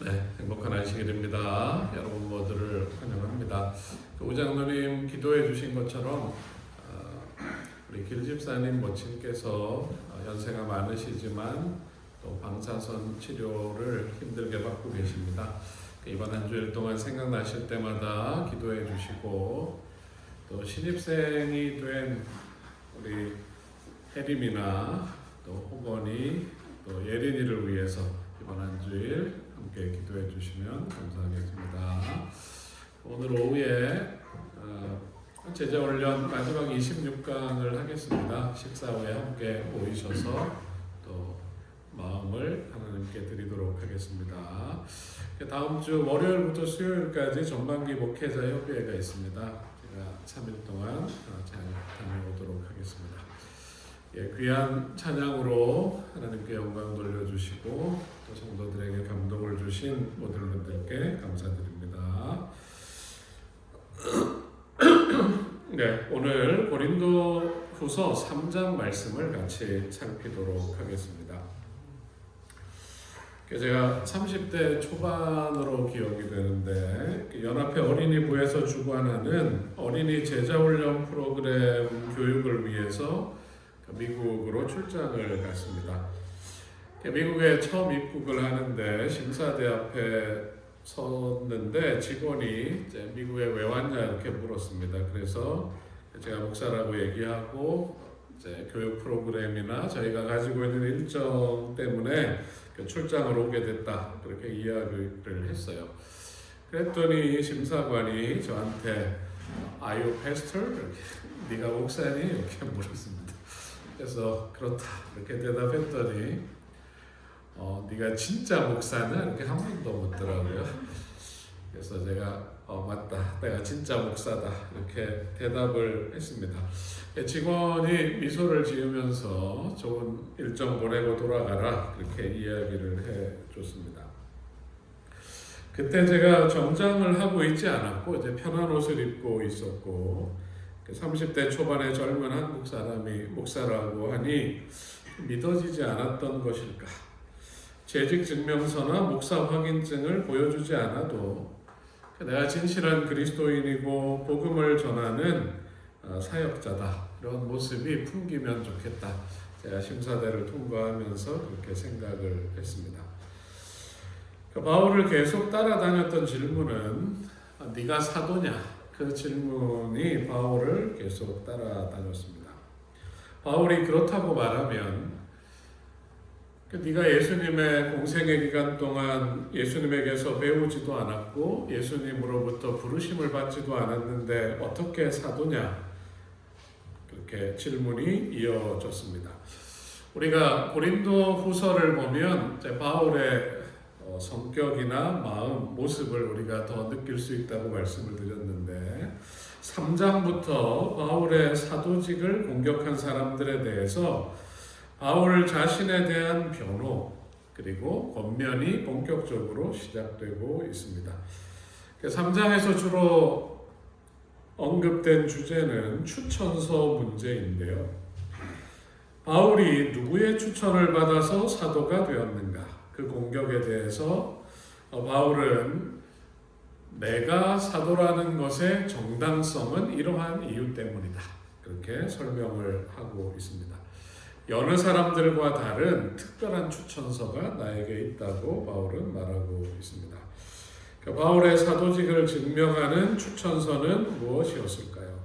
네, 행복한 안식일입니다. 여러분 모두를 환영합니다. 우장로님 기도해 주신 것처럼 우리 길집사님 모친께서 연세가 많으시지만 또 방사선 치료를 힘들게 받고 계십니다. 이번 한 주일 동안 생각나실 때마다 기도해 주시고 또 신입생이 된 우리 혜림이나 또 호건이 또 예린이를 위해서 이번 한 주일 함께 기도해 주시면 감사하겠습니다. 오늘 오후에 제자훈련 마지막 26강을 하겠습니다. 식사 후에 함께 모이셔서 또 마음을 하나님께 드리도록 하겠습니다. 다음 주 월요일부터 수요일까지 전반기 목회자 협의회가 있습니다. 제가 3일 동안 잘 다녀오도록 하겠습니다. 귀한 찬양으로 하나님께 영광 돌려주시고 또 성도들에게 감동을 주신 모든 분들께 감사드립니다. 네, 오늘 고린도 후서 3장 말씀을 같이 살피도록 하겠습니다. 제가 30대 초반으로 기억이 되는데 연합회 어린이부에서 주관하는 어린이 제자훈련 프로그램 교육을 위해서 미국으로 출장을 갔습니다. 미국에 처음 입국을 하는데 심사대 앞에 섰는데 직원이 이제 미국에 왜 왔냐 이렇게 물었습니다. 그래서 제가 목사라고 얘기하고 이제 교육 프로그램이나 저희가 가지고 있는 일정 때문에 출장을 오게 됐다 그렇게 이야기를 했어요. 그랬더니 심사관이 저한테 Are you pastor? 이렇게, 네가 목사니? 이렇게 물었습니다. 그래서 그렇다 이렇게 대답했더니 네가 진짜 목사냐? 이렇게 한 번도 묻더라고요. 그래서 제가 맞다 내가 진짜 목사다 이렇게 대답을 했습니다. 직원이 미소를 지으면서 좋은 일정 보내고 돌아가라 이렇게 이야기를 해줬습니다. 그때 제가 정장을 하고 있지 않았고 이제 편한 옷을 입고 있었고 30대 초반의 젊은 한국 사람이 목사라고 하니 믿어지지 않았던 것일까? 재직 증명서나 목사 확인증을 보여주지 않아도 내가 진실한 그리스도인이고 복음을 전하는 사역자다 이런 모습이 풍기면 좋겠다. 제가 심사대를 통과하면서 그렇게 생각을 했습니다. 바울을 계속 따라다녔던 질문은 네가 사도냐? 그 질문이 바울을 계속 따라다녔습니다. 바울이 그렇다고 말하면 네가 예수님의 공생의 기간 동안 예수님에게서 배우지도 않았고 예수님으로부터 부르심을 받지도 않았는데 어떻게 사도냐? 그렇게 질문이 이어졌습니다. 우리가 고린도 후서를 보면 이제 바울의 성격이나 마음, 모습을 우리가 더 느낄 수 있다고 말씀을 드렸는데 3장부터 바울의 사도직을 공격한 사람들에 대해서 바울 자신에 대한 변호 그리고 권면이 본격적으로 시작되고 있습니다. 3장에서 주로 언급된 주제는 추천서 문제인데요. 바울이 누구의 추천을 받아서 사도가 되었는가? 그 공격에 대해서 바울은 내가 사도라는 것의 정당성은 이러한 이유 때문이다. 그렇게 설명을 하고 있습니다. 여느 사람들과 다른 특별한 추천서가 나에게 있다고 바울은 말하고 있습니다. 바울의 사도직을 증명하는 추천서는 무엇이었을까요?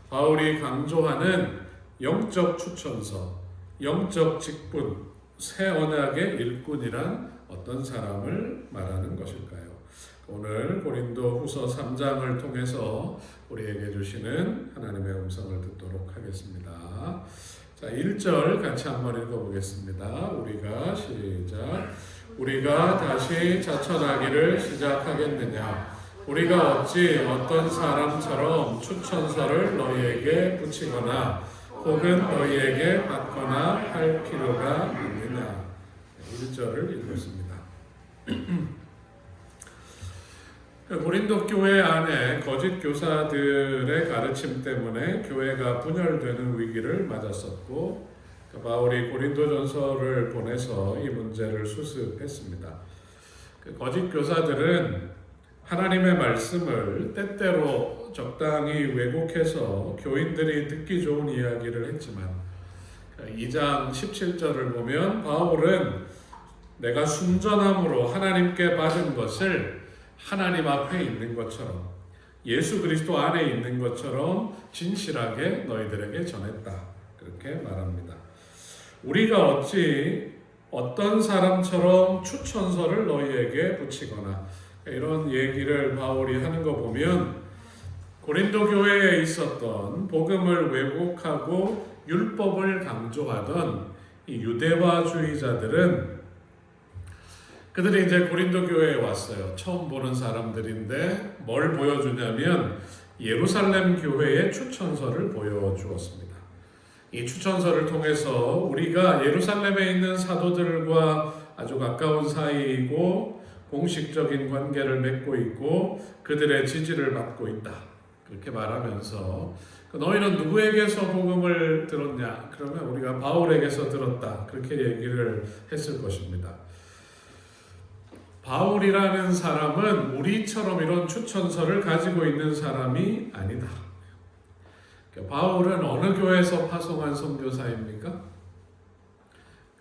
바울이 강조하는 영적 추천서, 영적 직분, 새 언약의 일꾼이란 어떤 사람을 말하는 것일까요? 오늘 고린도 후서 3장을 통해서 우리에게 주시는 하나님의 음성을 듣도록 하겠습니다. 자, 1절 같이 한번 읽어보겠습니다. 우리가 시작. 우리가 다시 자천하기를 시작하겠느냐? 우리가 어찌 어떤 사람처럼 추천서를 너희에게 붙이거나 혹은 너희에게 받거나 할 필요가 있느냐? 1절을 읽었습니다. 고린도 교회 안에 거짓 교사들의 가르침 때문에 교회가 분열되는 위기를 맞았었고 바울이 고린도전서를 보내서 이 문제를 수습했습니다. 거짓 교사들은 하나님의 말씀을 때때로 적당히 왜곡해서 교인들이 듣기 좋은 이야기를 했지만 2장 17절을 보면 바울은 내가 순전함으로 하나님께 받은 것을 하나님 앞에 있는 것처럼 예수 그리스도 안에 있는 것처럼 진실하게 너희들에게 전했다. 그렇게 말합니다. 우리가 어찌 어떤 사람처럼 추천서를 너희에게 붙이거나 이런 얘기를 바울이 하는 거 보면 고린도 교회에 있었던 복음을 왜곡하고 율법을 강조하던 이 유대화주의자들은 그들이 이제 고린도 교회에 왔어요. 처음 보는 사람들인데 뭘 보여주냐면 예루살렘 교회의 추천서를 보여주었습니다. 이 추천서를 통해서 우리가 예루살렘에 있는 사도들과 아주 가까운 사이이고 공식적인 관계를 맺고 있고 그들의 지지를 받고 있다. 그렇게 말하면서 너희는 누구에게서 복음을 들었냐? 그러면 우리가 바울에게서 들었다. 그렇게 얘기를 했을 것입니다. 바울이라는 사람은 우리처럼 이런 추천서를 가지고 있는 사람이 아니다. 바울은 어느 교회에서 파송한 선교사입니까?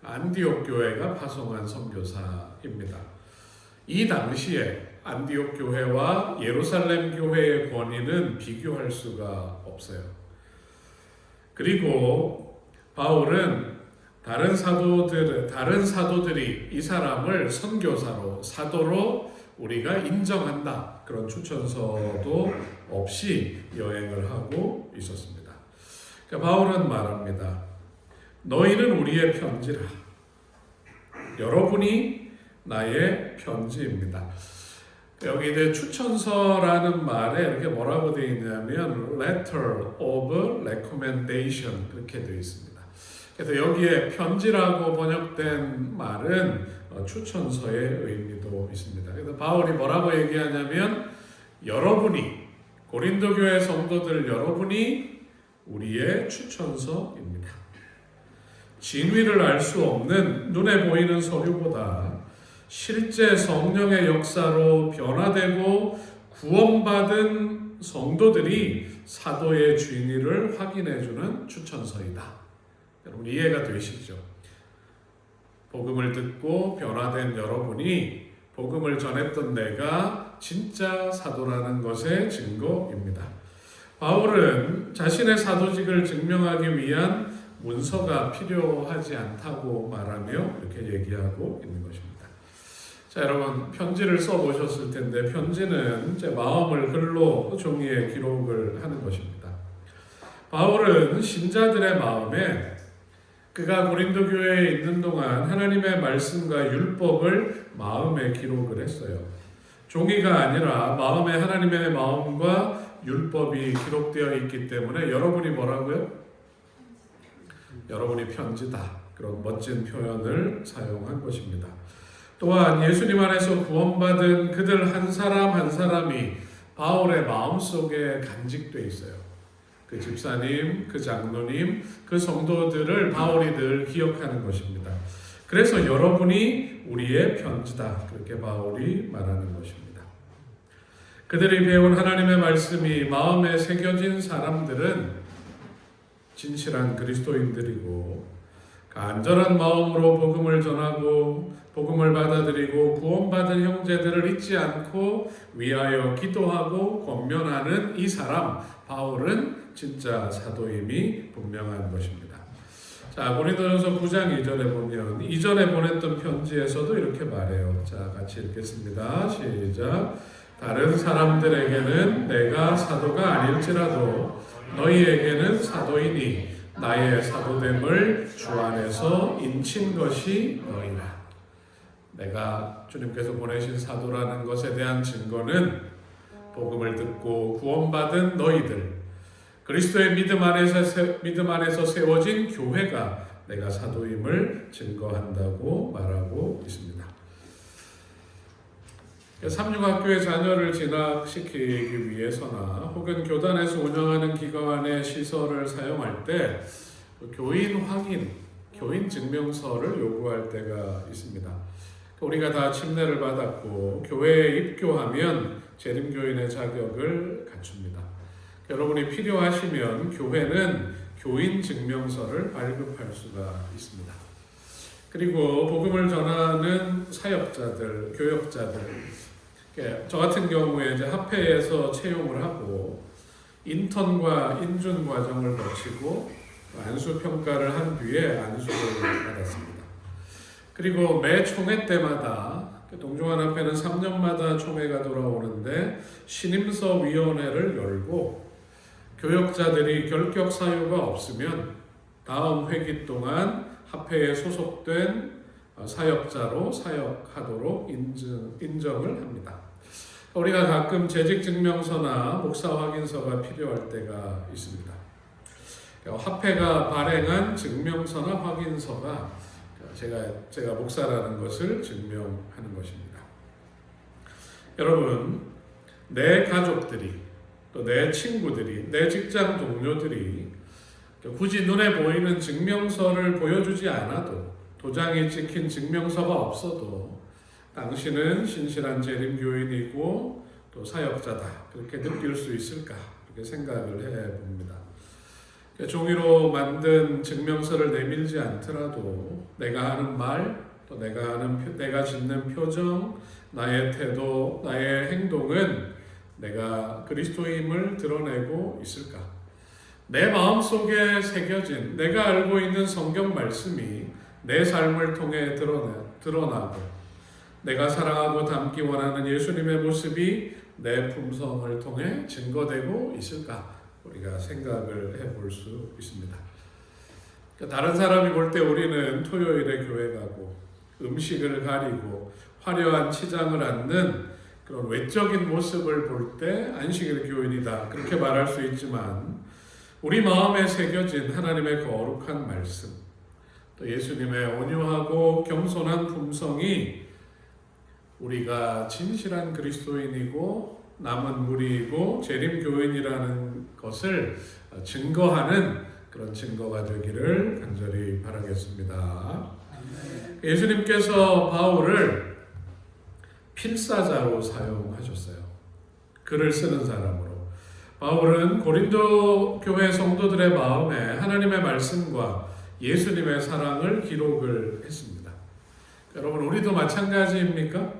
안디옥 교회가 파송한 선교사입니다. 이 당시에 안디옥 교회와 예루살렘 교회의 권위는 비교할 수가 없어요. 그리고 바울은 다른 사도들이 이 사람을 선교사로 사도로 우리가 인정한다. 그런 추천서도 없이 여행을 하고 있었습니다. 그러니까 바울은 말합니다. 너희는 우리의 편지라. 여러분이 나의 편지입니다. 여기 이제 추천서라는 말에 이렇게 뭐라고 되어 있냐면 letter of recommendation 그렇게 되어 있습니다. 그래서 여기에 편지라고 번역된 말은 추천서의 의미도 있습니다. 그래서 바울이 뭐라고 얘기하냐면 여러분이 고린도 교회 성도들 여러분이 우리의 추천서입니다. 진위를 알 수 없는 눈에 보이는 서류보다 실제 성령의 역사로 변화되고 구원받은 성도들이 사도의 진위를 확인해주는 추천서이다. 여러분 이해가 되시죠? 복음을 듣고 변화된 여러분이 복음을 전했던 내가 진짜 사도라는 것의 증거입니다. 바울은 자신의 사도직을 증명하기 위한 문서가 필요하지 않다고 말하며 이렇게 얘기하고 있는 것입니다. 자, 여러분 편지를 써보셨을 텐데 편지는 제 마음을 글로 종이에 기록을 하는 것입니다. 바울은 신자들의 마음에 그가 고린도 교회에 있는 동안 하나님의 말씀과 율법을 마음에 기록을 했어요. 종이가 아니라 마음에 하나님의 마음과 율법이 기록되어 있기 때문에 여러분이 뭐라고요? 여러분이 편지다. 그런 멋진 표현을 사용한 것입니다. 또한 예수님 안에서 구원받은 그들 한 사람 한 사람이 바울의 마음속에 간직되어 있어요. 그 집사님, 그 장로님, 그 성도들을 바울이 늘 기억하는 것입니다. 그래서 여러분이 우리의 편지다. 그렇게 바울이 말하는 것입니다. 그들이 배운 하나님의 말씀이 마음에 새겨진 사람들은 진실한 그리스도인들이고 간절한 마음으로 복음을 전하고 복음을 받아들이고 구원받은 형제들을 잊지 않고 위하여 기도하고 권면하는 이 사람 바울은 진짜 사도임이 분명한 것입니다. 자, 고린도전서 9장 2절에 보면 이전에 보냈던 편지에서도 이렇게 말해요. 자, 같이 읽겠습니다. 시작. 다른 사람들에게는 내가 사도가 아닐지라도 너희에게는 사도이니 나의 사도됨을 주 안에서 인친 것이 너희라. 내가 주님께서 보내신 사도라는 것에 대한 증거는 복음을 듣고 구원받은 너희들, 그리스도의 믿음 안에서 세워진 교회가 내가 사도임을 증거한다고 말하고 있습니다. 삼육학교의 자녀를 진학시키기 위해서나 혹은 교단에서 운영하는 기관의 시설을 사용할 때 교인 확인, 교인 증명서를 요구할 때가 있습니다. 우리가 다 침례를 받았고 교회에 입교하면 재림교인의 자격을 갖춥니다. 여러분이 필요하시면 교회는 교인 증명서를 발급할 수가 있습니다. 그리고 복음을 전하는 사역자들, 교역자들, 저 같은 경우에 이제 합회에서 채용을 하고 인턴과 인준 과정을 거치고 안수 평가를 한 뒤에 안수를 받았습니다. 그리고 매 총회 때마다 동종안합회는 3년마다 총회가 돌아오는데 신임서위원회를 열고 교역자들이 결격 사유가 없으면 다음 회기 동안 합회에 소속된 사역자로 사역하도록 인정을 합니다. 우리가 가끔 재직증명서나 목사 확인서가 필요할 때가 있습니다. 합회가 발행한 증명서나 확인서가 제가 목사라는 것을 증명하는 것입니다. 여러분, 내 가족들이 또 내 친구들이, 내 직장 동료들이 굳이 눈에 보이는 증명서를 보여주지 않아도 도장이 찍힌 증명서가 없어도 당신은 신실한 재림교인이고 또 사역자다 그렇게 느낄 수 있을까 그렇게 생각을 해봅니다. 종이로 만든 증명서를 내밀지 않더라도 내가 하는 말, 또 내가 짓는 표정, 나의 태도, 나의 행동은 내가 그리스도임을 드러내고 있을까? 내 마음속에 새겨진 내가 알고 있는 성경 말씀이 내 삶을 통해 드러나고 내가 사랑하고 닮기 원하는 예수님의 모습이 내 품성을 통해 증거되고 있을까? 우리가 생각을 해볼 수 있습니다. 다른 사람이 볼 때 우리는 토요일에 교회 가고 음식을 가리고 화려한 치장을 앉는 그런 외적인 모습을 볼 때 안식일 교인이다 그렇게 말할 수 있지만 우리 마음에 새겨진 하나님의 거룩한 말씀 또 예수님의 온유하고 겸손한 품성이 우리가 진실한 그리스도인이고 남은 무리이고 재림교인이라는 것을 증거하는 그런 증거가 되기를 간절히 바라겠습니다. 예수님께서 바울을 필사자로 사용하셨어요. 글을 쓰는 사람으로. 바울은 고린도 교회 성도들의 마음에 하나님의 말씀과 예수님의 사랑을 기록을 했습니다. 여러분, 우리도 마찬가지입니까?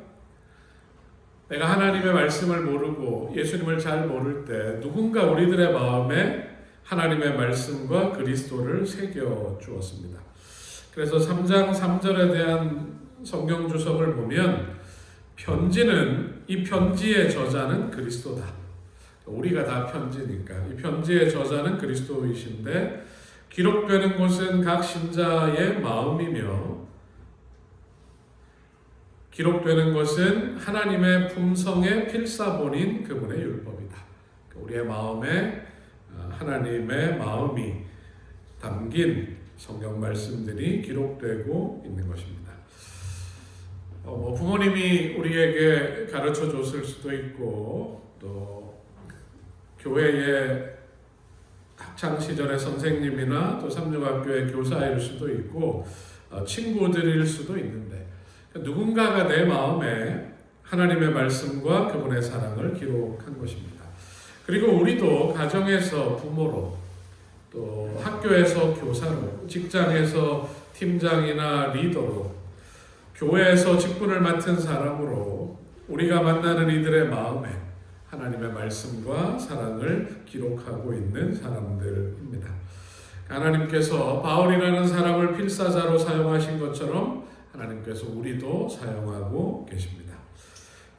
내가 하나님의 말씀을 모르고 예수님을 잘 모를 때 누군가 우리들의 마음에 하나님의 말씀과 그리스도를 새겨 주었습니다. 그래서 3장 3절에 대한 성경 주석을 보면 편지는 이 편지의 저자는 그리스도다. 우리가 다 편지니까 이 편지의 저자는 그리스도이신데 기록되는 곳은 각 신자의 마음이며 기록되는 것은 하나님의 품성의 필사본인 그분의 율법이다. 우리의 마음에 하나님의 마음이 담긴 성경 말씀들이 기록되고 있는 것입니다. 부모님이 우리에게 가르쳐 줬을 수도 있고 또 교회의 학창 시절의 선생님이나 또 삼육학교의 교사일 수도 있고 친구들일 수도 있는데 누군가가 내 마음에 하나님의 말씀과 그분의 사랑을 기록한 것입니다. 그리고 우리도 가정에서 부모로 또 학교에서 교사로 직장에서 팀장이나 리더로 교회에서 직분을 맡은 사람으로 우리가 만나는 이들의 마음에 하나님의 말씀과 사랑을 기록하고 있는 사람들입니다. 하나님께서 바울이라는 사람을 필사자로 사용하신 것처럼 하나님께서 우리도 사용하고 계십니다.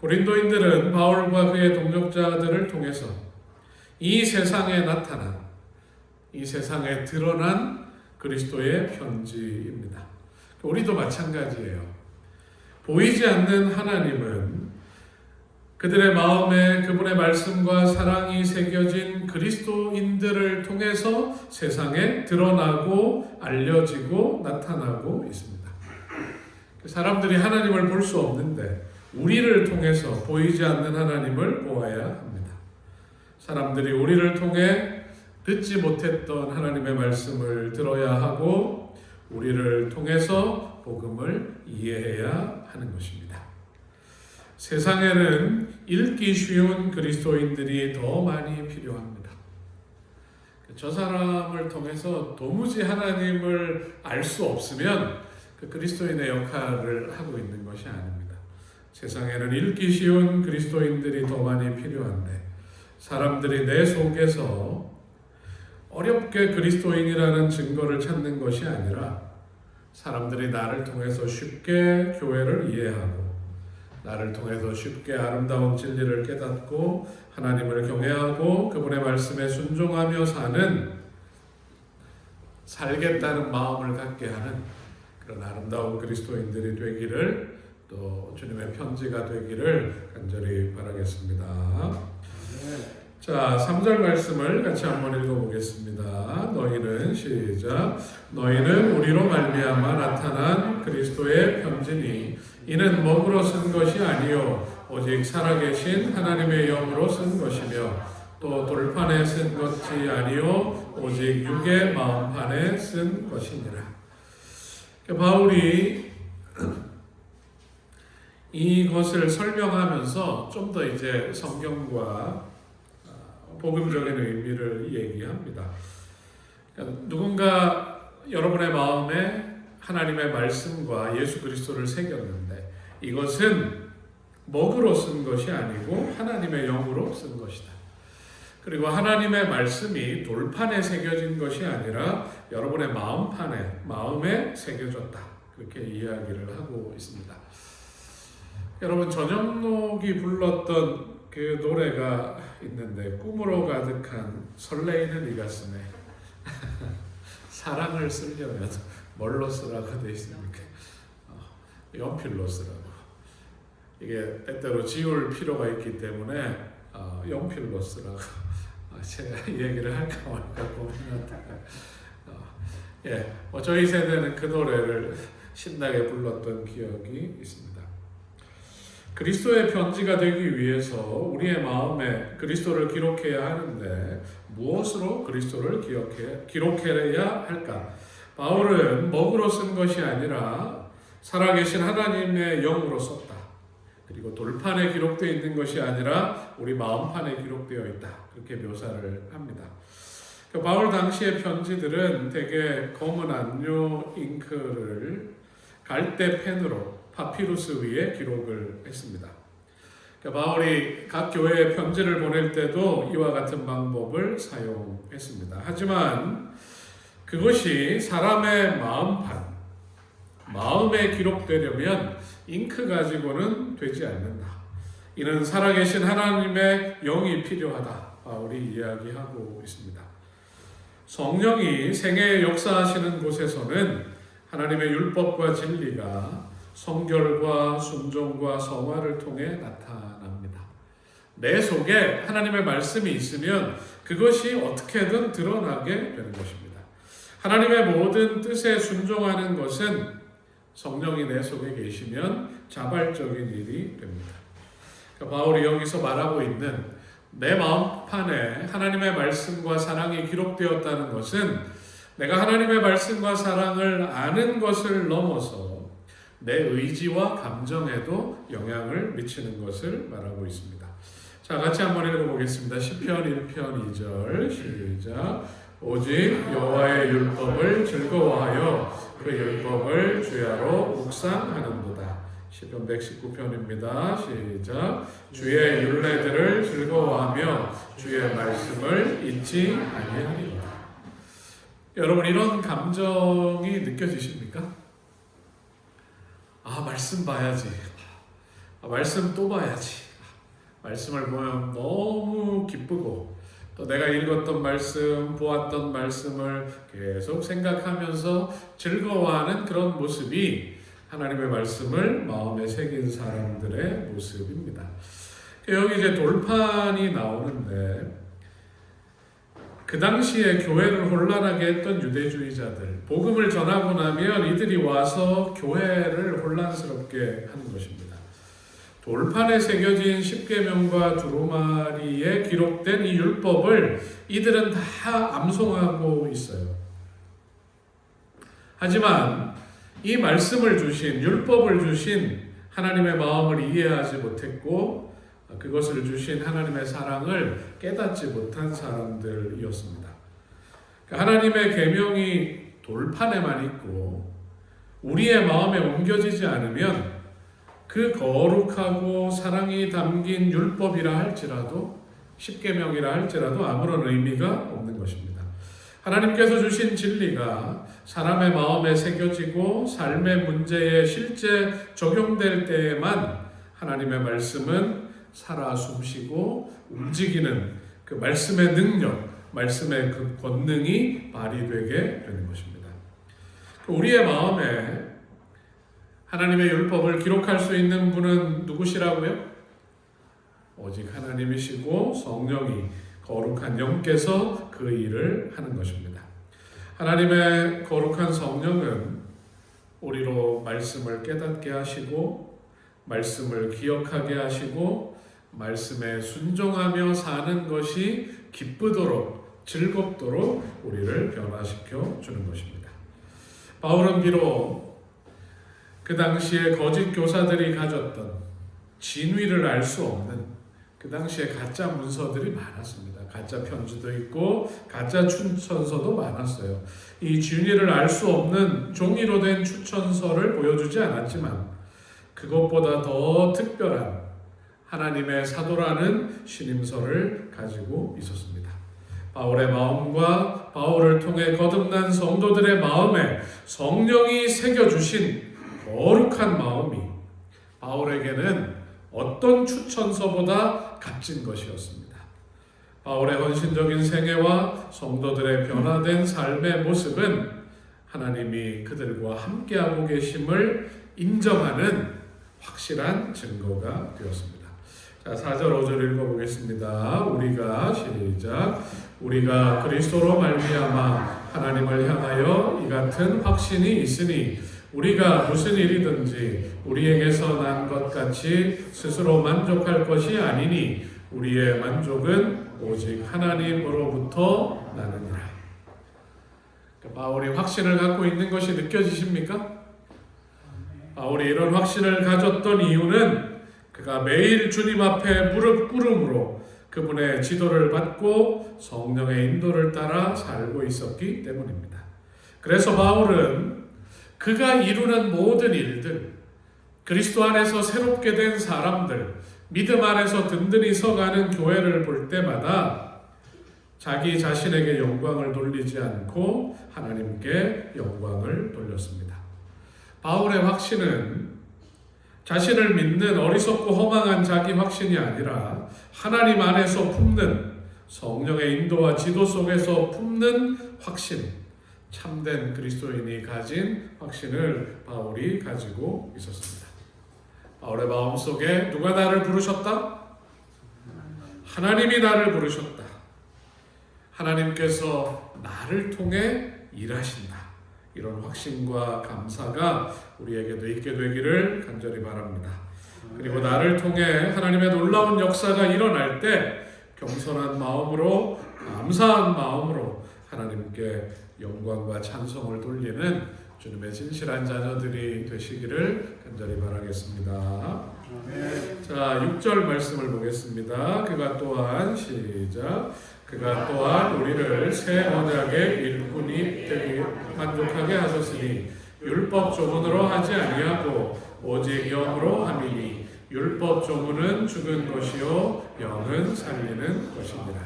고린도인들은 바울과 그의 동역자들을 통해서 이 세상에 나타난, 이 세상에 드러난 그리스도의 편지입니다. 우리도 마찬가지예요. 보이지 않는 하나님은 그들의 마음에 그분의 말씀과 사랑이 새겨진 그리스도인들을 통해서 세상에 드러나고 알려지고 나타나고 있습니다. 사람들이 하나님을 볼 수 없는데 우리를 통해서 보이지 않는 하나님을 보아야 합니다. 사람들이 우리를 통해 듣지 못했던 하나님의 말씀을 들어야 하고 우리를 통해서 복음을 이해해야 하는 것입니다. 세상에는 읽기 쉬운 그리스도인들이 더 많이 필요합니다. 저 사람을 통해서 도무지 하나님을 알 수 없으면 그 그리스도인의 역할을 하고 있는 것이 아닙니다. 세상에는 읽기 쉬운 그리스도인들이 더 많이 필요한데 사람들이 내 속에서 어렵게 그리스도인이라는 증거를 찾는 것이 아니라 사람들이 나를 통해서 쉽게 교회를 이해하고 나를 통해서 쉽게 아름다운 진리를 깨닫고 하나님을 경외하고 그분의 말씀에 순종하며 살겠다는 마음을 갖게 하는 그런 아름다운 그리스도인들이 되기를 또 주님의 편지가 되기를 간절히 바라겠습니다. 자, 3절 말씀을 같이 한번 읽어보겠습니다. 너희는 시작. 너희는 우리로 말미암아 나타난 그리스도의 편지니 이는 먹으로 쓴 것이 아니요 오직 살아계신 하나님의 영으로 쓴 것이며 또 돌판에 쓴 것이 아니요 오직 육의 마음판에 쓴 것이니라. 바울이 이것을 설명하면서 좀 더 이제 성경과 복음적인 의미를 얘기합니다. 누군가 여러분의 마음에 하나님의 말씀과 예수 그리스도를 새겼는데 이것은 먹으로 쓴 것이 아니고 하나님의 영으로 쓴 것이다. 그리고 하나님의 말씀이 돌판에 새겨진 것이 아니라 여러분의 마음에 새겨졌다. 그렇게 이야기를 하고 있습니다. 여러분 전영록이 불렀던 그 노래가 있는데 꿈으로 가득한 설레이는 이 가슴에 사랑을 쓰려면 뭘로 쓰라고 되어 있습니까? 연필로 쓰라고. 이게 때때로 지울 필요가 있기 때문에 연필로 쓰라고 제가 이 얘기를 할까 말까 고민하다가 저희 세대는 그 노래를 신나게 불렀던 기억이 있습니다. 그리스도의 편지가 되기 위해서 우리의 마음에 그리스도를 기록해야 하는데 무엇으로 그리스도를 기록해야 할까? 바울은 먹으로 쓴 것이 아니라 살아계신 하나님의 영으로 썼다. 그리고 돌판에 기록되어 있는 것이 아니라 우리 마음판에 기록되어 있다. 그렇게 묘사를 합니다. 바울 당시의 편지들은 대개 검은 안료 잉크를 갈대 펜으로 파피루스 위에 기록을 했습니다. 바울이 각 교회에 편지를 보낼 때도 이와 같은 방법을 사용했습니다. 하지만 그것이 사람의 마음에 기록되려면 잉크 가지고는 되지 않는다. 이는 살아계신 하나님의 영이 필요하다. 바울이 이야기하고 있습니다. 성령이 생애에 역사하시는 곳에서는 하나님의 율법과 진리가 성결과 순종과 성화를 통해 나타납니다. 내 속에 하나님의 말씀이 있으면 그것이 어떻게든 드러나게 되는 것입니다. 하나님의 모든 뜻에 순종하는 것은 성령이 내 속에 계시면 자발적인 일이 됩니다. 바울이 여기서 말하고 있는 내 마음판에 하나님의 말씀과 사랑이 기록되었다는 것은 내가 하나님의 말씀과 사랑을 아는 것을 넘어서 내 의지와 감정에도 영향을 미치는 것을 말하고 있습니다. 자, 같이 한번 읽어보겠습니다. 시편 1편 2절 시작. 오직 여호와의 율법을 즐거워하여 그 율법을 주야로 묵상하는도다. 시편 119편입니다. 시작. 주의 율례들을 즐거워하며 주의 말씀을 잊지 아니하리로다. 여러분 이런 감정이 느껴지십니까? 말씀 봐야지. 말씀 또 봐야지. 말씀을 보면 너무 기쁘고 또 내가 읽었던 말씀, 보았던 말씀을 계속 생각하면서 즐거워하는 그런 모습이 하나님의 말씀을 마음에 새긴 사람들의 모습입니다. 여기 이제 돌판이 나오는데 그 당시에 교회를 혼란하게 했던 유대주의자들, 복음을 전하고 나면 이들이 와서 교회를 혼란스럽게 하는 것입니다. 돌판에 새겨진 십계명과 두루마리에 기록된 이 율법을 이들은 다 암송하고 있어요. 하지만 이 말씀을 주신, 율법을 주신 하나님의 마음을 이해하지 못했고 그것을 주신 하나님의 사랑을 깨닫지 못한 사람들이었습니다. 하나님의 계명이 돌판에만 있고 우리의 마음에 옮겨지지 않으면 그 거룩하고 사랑이 담긴 율법이라 할지라도, 십계명이라 할지라도 아무런 의미가 없는 것입니다. 하나님께서 주신 진리가 사람의 마음에 새겨지고 삶의 문제에 실제 적용될 때에만 하나님의 말씀은 살아 숨쉬고 움직이는 그 말씀의 능력, 말씀의 그 권능이 발휘되게 되는 것입니다. 우리의 마음에 하나님의 율법을 기록할 수 있는 분은 누구시라고요? 오직 하나님이시고 성령이, 거룩한 영께서 그 일을 하는 것입니다. 하나님의 거룩한 성령은 우리로 말씀을 깨닫게 하시고 말씀을 기억하게 하시고 말씀에 순종하며 사는 것이 기쁘도록 즐겁도록 우리를 변화시켜 주는 것입니다. 바울은 비록 그 당시에 거짓 교사들이 가졌던 진위를 알 수 없는 그 당시에 가짜 문서들이 많았습니다. 가짜 편지도 있고 가짜 추천서도 많았어요. 이 진위를 알 수 없는 종이로 된 추천서를 보여주지 않았지만 그것보다 더 특별한 하나님의 사도라는 신임서를 가지고 있었습니다. 바울의 마음과 바울을 통해 거듭난 성도들의 마음에 성령이 새겨주신 거룩한 마음이 바울에게는 어떤 추천서보다 값진 것이었습니다. 바울의 헌신적인 생애와 성도들의 변화된 삶의 모습은 하나님이 그들과 함께하고 계심을 인정하는 확실한 증거가 되었습니다. 자, 4절 5절 읽어보겠습니다. 우리가 그리스도로 말미암아 하나님을 향하여 이 같은 확신이 있으니 우리가 무슨 일이든지 우리에게서 난 것 같이 스스로 만족할 것이 아니니 우리의 만족은 오직 하나님으로부터 나느니라. 바울이 확신을 갖고 있는 것이 느껴지십니까? 바울이 이런 확신을 가졌던 이유는 그가 매일 주님 앞에 무릎 꿇음으로 그분의 지도를 받고 성령의 인도를 따라 살고 있었기 때문입니다. 그래서 바울은 그가 이루는 모든 일들, 그리스도 안에서 새롭게 된 사람들, 믿음 안에서 든든히 서가는 교회를 볼 때마다 자기 자신에게 영광을 돌리지 않고 하나님께 영광을 돌렸습니다. 바울의 확신은 자신을 믿는 어리석고 허망한 자기 확신이 아니라 하나님 안에서 품는 성령의 인도와 지도 속에서 품는 확신, 참된 그리스도인이 가진 확신을 바울이 가지고 있었습니다. 바울의 마음속에 누가 나를 부르셨다? 하나님이 나를 부르셨다. 하나님께서 나를 통해 일하신다. 이런 확신과 감사가 우리에게도 있게 되기를 간절히 바랍니다. 그리고 나를 통해 하나님의 놀라운 역사가 일어날 때 겸손한 마음으로, 감사한 마음으로 하나님께 영광과 찬송을 돌리는 주님의 진실한 자녀들이 되시기를 간절히 바라겠습니다. 자, 6절 말씀을 보겠습니다. 그가 또한 우리를 새 언약의 일꾼이 되게 만족하게 하셨으니 율법 조문으로 하지 아니하고 오직 영으로 함이니 율법 조문은 죽은 것이요 영은 살리는 것입니다.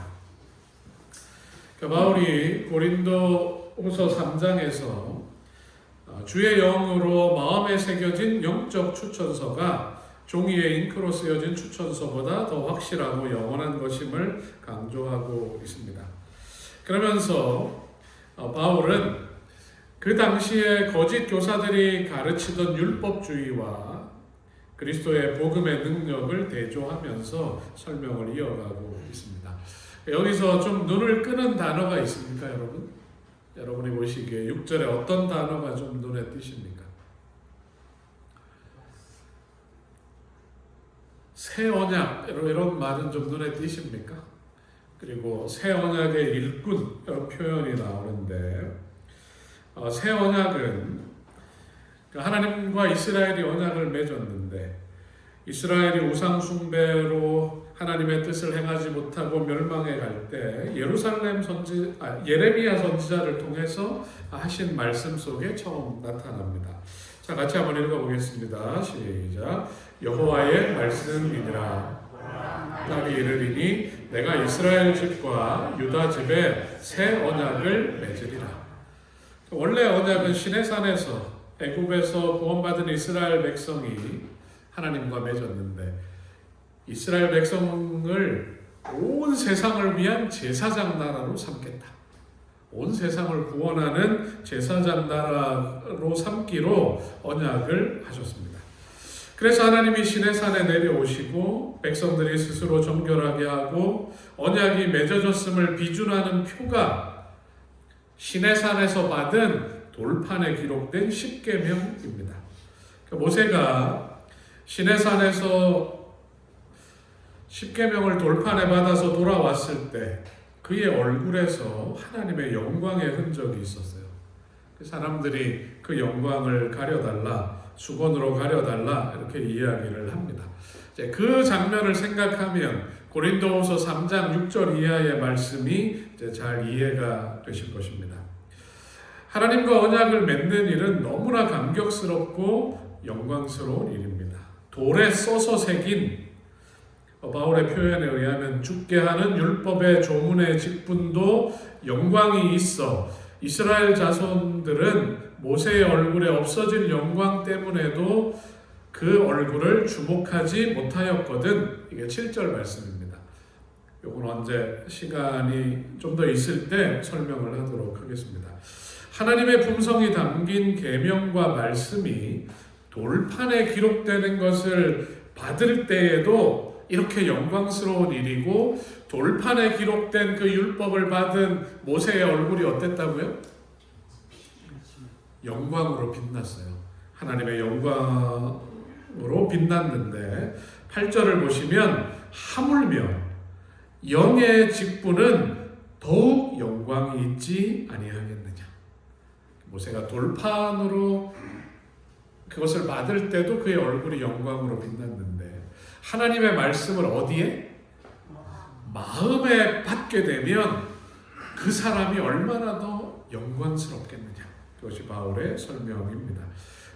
바울이 고린도후서 3장에서 주의 영으로 마음에 새겨진 영적 추천서가 종이에 잉크로 쓰여진 추천서보다 더 확실하고 영원한 것임을 강조하고 있습니다. 그러면서 바울은 그 당시에 거짓 교사들이 가르치던 율법주의와 그리스도의 복음의 능력을 대조하면서 설명을 이어가고 있습니다. 여기서 좀 눈을 끄는 단어가 있습니까, 여러분? 여러분이 보시기에 6절에 어떤 단어가 좀 눈에 띄십니까? 새 언약, 이런 말은 좀 눈에 띄십니까? 그리고 새 언약의 일꾼, 이런 표현이 나오는데 새 언약은 하나님과 이스라엘이 언약을 맺었는데 이스라엘이 우상 숭배로 하나님의 뜻을 행하지 못하고 멸망해 갈 때 예레미야 선지자를 통해서 하신 말씀 속에 처음 나타납니다. 자, 같이 한번 읽어보겠습니다. 시작. 여호와의 말씀이니라. 날이 이르리니 내가 이스라엘 집과 유다 집에 새 언약을 맺으리라. 원래 언약은 시내산에서 애굽에서 구원받은 이스라엘 백성이 하나님과 맺었는데 이스라엘 백성을 온 세상을 위한 제사장 나라로 삼겠다. 온 세상을 구원하는 제사장 나라로 삼기로 언약을 하셨습니다. 그래서 하나님이 시내산에 내려오시고 백성들이 스스로 정결하게 하고 언약이 맺어졌음을 비준하는 표가 시내산에서 받은 돌판에 기록된 십계명입니다. 모세가 시내산에서 십계명을 돌판에 받아서 돌아왔을 때 그의 얼굴에서 하나님의 영광의 흔적이 있었어요. 사람들이 그 영광을 가려달라, 수건으로 가려달라 이렇게 이야기를 합니다. 그 장면을 생각하면 고린도후서 3장 6절 이하의 말씀이 잘 이해가 되실 것입니다. 하나님과 언약을 맺는 일은 너무나 감격스럽고 영광스러운 일입니다. 돌에 써서 새긴 바울의 표현에 의하면 죽게 하는 율법의 조문의 직분도 영광이 있어 이스라엘 자손들은 모세의 얼굴에 없어질 영광 때문에도 그 얼굴을 주목하지 못하였거든. 이게 7절 말씀입니다. 이건 언제 시간이 좀 더 있을 때 설명을 하도록 하겠습니다. 하나님의 품성이 담긴 계명과 말씀이 돌판에 기록되는 것을 받을 때에도 이렇게 영광스러운 일이고 돌판에 기록된 그 율법을 받은 모세의 얼굴이 어땠다고요? 영광으로 빛났어요. 하나님의 영광으로 빛났는데 8절을 보시면 하물며 영의 직분은 더욱 영광이 있지 아니하겠느냐. 모세가 돌판으로 그것을 받을 때도 그의 얼굴이 영광으로 빛났는데 하나님의 말씀을 어디에? 마음에 받게 되면 그 사람이 얼마나 더 영광스럽겠느냐. 그것이 바울의 설명입니다.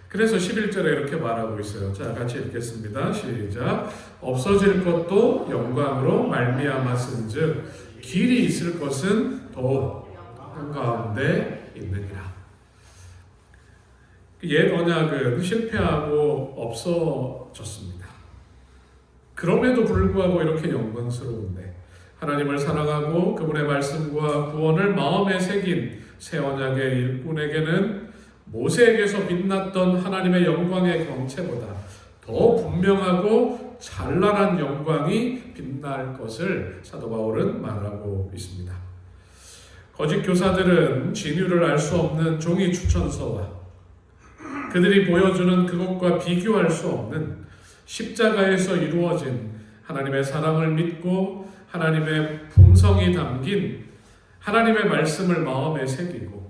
그래서 11절에 이렇게 말하고 있어요. 자, 같이 읽겠습니다. 시작. 없어질 것도 영광으로 말미암았은즉 길이 있을 것은 더욱 한가운데 있느니라. 옛 언약은 실패하고 없어졌습니다. 그럼에도 불구하고 이렇게 영광스러운데 하나님을 사랑하고 그분의 말씀과 구원을 마음에 새긴 새 언약의 일꾼에게는 모세에게서 빛났던 하나님의 영광의 경체보다 더 분명하고 찬란한 영광이 빛날 것을 사도 바울은 말하고 있습니다. 거짓 교사들은 진유를 알 수 없는 종이 추천서와 그들이 보여주는 그것과 비교할 수 없는 십자가에서 이루어진 하나님의 사랑을 믿고 하나님의 품성이 담긴 하나님의 말씀을 마음에 새기고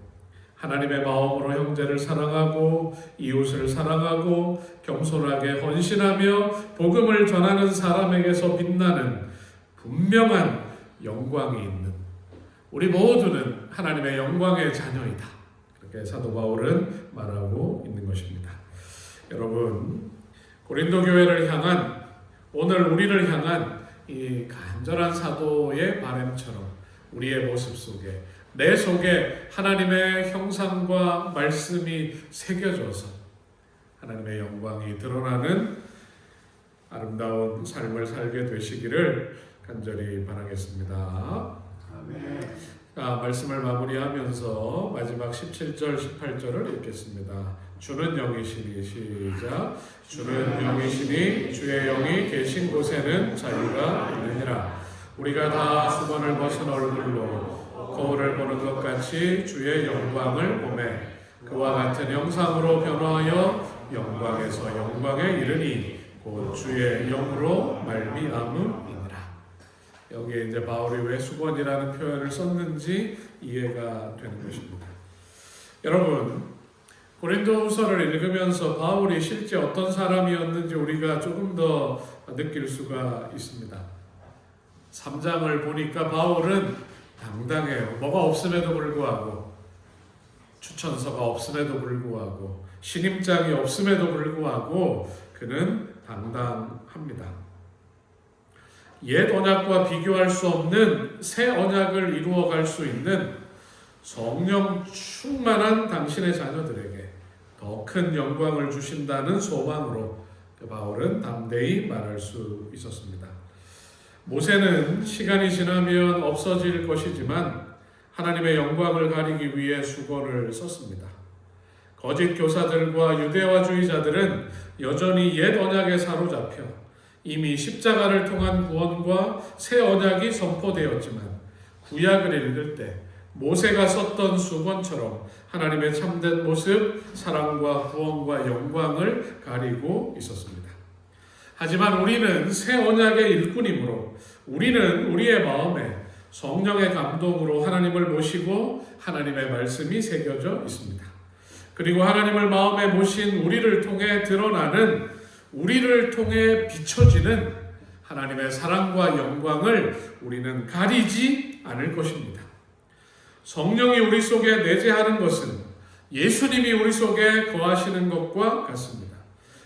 하나님의 마음으로 형제를 사랑하고 이웃을 사랑하고 겸손하게 헌신하며 복음을 전하는 사람에게서 빛나는 분명한 영광이 있는 우리 모두는 하나님의 영광의 자녀이다. 그렇게 사도 바울은 말하고 있는 것입니다. 여러분, 고린도 교회를 향한 오늘 우리를 향한 이 간절한 사도의 바람처럼 우리의 모습 속에 내 속에 하나님의 형상과 말씀이 새겨져서 하나님의 영광이 드러나는 아름다운 삶을 살게 되시기를 간절히 바라겠습니다. 아멘. 자, 말씀을 마무리하면서 마지막 17절, 18절을 읽겠습니다. 주는 영이시니 시작. 주는 영이시니 주의 영이 계신 곳에는 자유가 있느니라. 우리가 다 수건을 벗은 얼굴로 거울을 보는 것 같이 주의 영광을 보매 그와 같은 형상으로 변화하여 영광에서 영광에 이르니 곧 주의 영으로 말미암음이니라. 여기에 이제 바울이 왜 수건이라는 표현을 썼는지 이해가 되는 것입니다. 여러분, 고린도후서를 읽으면서 바울이 실제 어떤 사람이었는지 우리가 조금 더 느낄 수가 있습니다. 3장을 보니까 바울은 당당해요. 뭐가 없음에도 불구하고, 추천서가 없음에도 불구하고, 신임장이 없음에도 불구하고 그는 당당합니다. 옛 언약과 비교할 수 없는 새 언약을 이루어갈 수 있는 성령 충만한 당신의 자녀들에게 더 큰 영광을 주신다는 소망으로 바울은 담대히 말할 수 있었습니다. 모세는 시간이 지나면 없어질 것이지만 하나님의 영광을 가리기 위해 수건을 썼습니다. 거짓 교사들과 유대화주의자들은 여전히 옛 언약에 사로잡혀 이미 십자가를 통한 구원과 새 언약이 선포되었지만 구약을 읽을 때 모세가 썼던 수건처럼 하나님의 참된 모습, 사랑과 구원과 영광을 가리고 있었습니다. 하지만 우리는 새 언약의 일꾼이므로 우리는 우리의 마음에 성령의 감동으로 하나님을 모시고 하나님의 말씀이 새겨져 있습니다. 그리고 하나님을 마음에 모신 우리를 통해 드러나는, 우리를 통해 비춰지는 하나님의 사랑과 영광을 우리는 가리지 않을 것입니다. 성령이 우리 속에 내재하는 것은 예수님이 우리 속에 거하시는 것과 같습니다.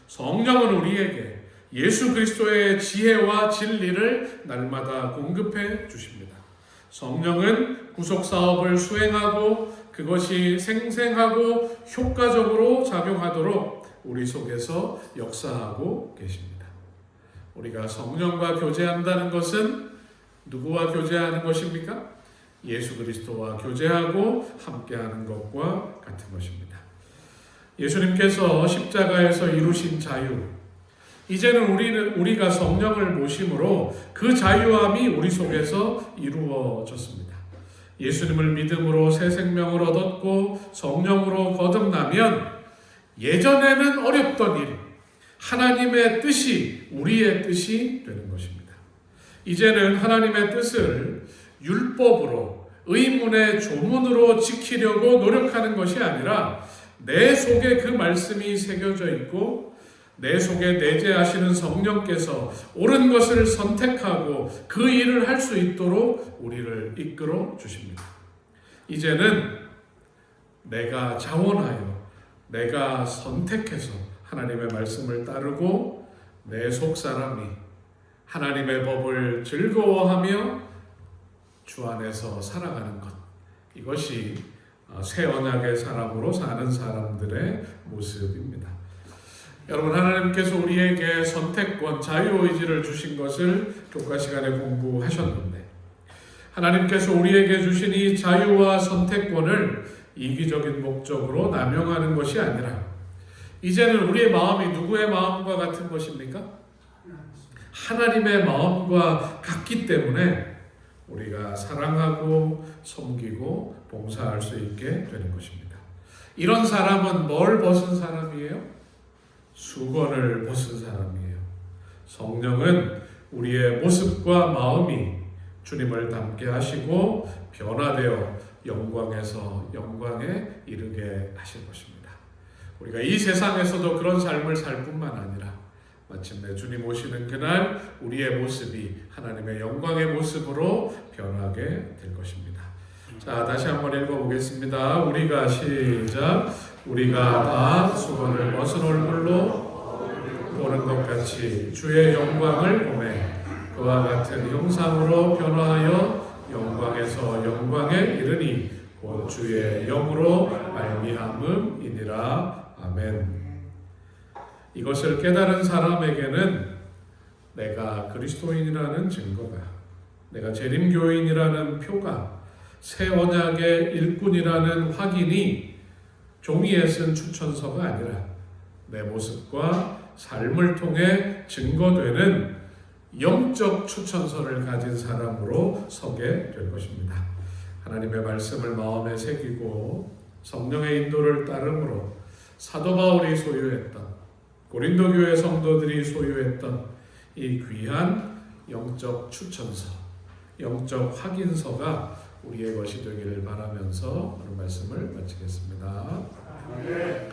성령은 우리에게 예수 그리스도의 지혜와 진리를 날마다 공급해 주십니다. 성령은 구속 사업을 수행하고 그것이 생생하고 효과적으로 작용하도록 우리 속에서 역사하고 계십니다. 우리가 성령과 교제한다는 것은 누구와 교제하는 것입니까? 예수 그리스도와 교제하고 함께하는 것과 같은 것입니다. 예수님께서 십자가에서 이루신 자유, 이제는 우리가 성령을 모심으로 그 자유함이 우리 속에서 이루어졌습니다. 예수님을 믿음으로 새 생명을 얻었고 성령으로 거듭나면 예전에는 어렵던 일, 하나님의 뜻이 우리의 뜻이 되는 것입니다. 이제는 하나님의 뜻을 율법으로, 의문의 조문으로 지키려고 노력하는 것이 아니라 내 속에 그 말씀이 새겨져 있고 내 속에 내재하시는 성령께서 옳은 것을 선택하고 그 일을 할 수 있도록 우리를 이끌어 주십니다. 이제는 내가 자원하여, 내가 선택해서 하나님의 말씀을 따르고 내 속사람이 하나님의 법을 즐거워하며 주 안에서 살아가는 것, 이것이 새 언약의 사람으로 사는 사람들의 모습입니다. 여러분, 하나님께서 우리에게 선택권, 자유의지를 주신 것을 교과 시간에 공부하셨는데 하나님께서 우리에게 주신 이 자유와 선택권을 이기적인 목적으로 남용하는 것이 아니라 이제는 우리의 마음이 누구의 마음과 같은 것입니까? 하나님의 마음과 같기 때문에 우리가 사랑하고 섬기고 봉사할 수 있게 되는 것입니다. 이런 사람은 뭘 벗은 사람이에요? 수건을 벗은 사람이에요. 성령은 우리의 모습과 마음이 주님을 닮게 하시고 변화되어 영광에서 영광에 이르게 하실 것입니다. 우리가 이 세상에서도 그런 삶을 살 뿐만 아니라 마침내 주님 오시는 그날 우리의 모습이 하나님의 영광의 모습으로 변하게 될 것입니다. 자, 다시 한번 읽어보겠습니다. 우리가 시작. 우리가 다 수건을 벗은 얼굴로 보는 것 같이 주의 영광을 보매 그와 같은 형상으로 변화하여 영광에서 영광에 이르니 곧 주의 영으로 말미암음이니라. 아멘. 이것을 깨달은 사람에게는 내가 그리스도인이라는 증거가, 내가 재림교인이라는 표가, 새 언약의 일꾼이라는 확인이 종이에 쓴 추천서가 아니라 내 모습과 삶을 통해 증거되는 영적 추천서를 가진 사람으로 서게 될 것입니다. 하나님의 말씀을 마음에 새기고 성령의 인도를 따름으로 사도 바울이 소유했던, 고린도 교회 성도들이 소유했던 이 귀한 영적 추천서, 영적 확인서가 우리의 것이 되기를 바라면서 오늘 말씀을 마치겠습니다. 아멘.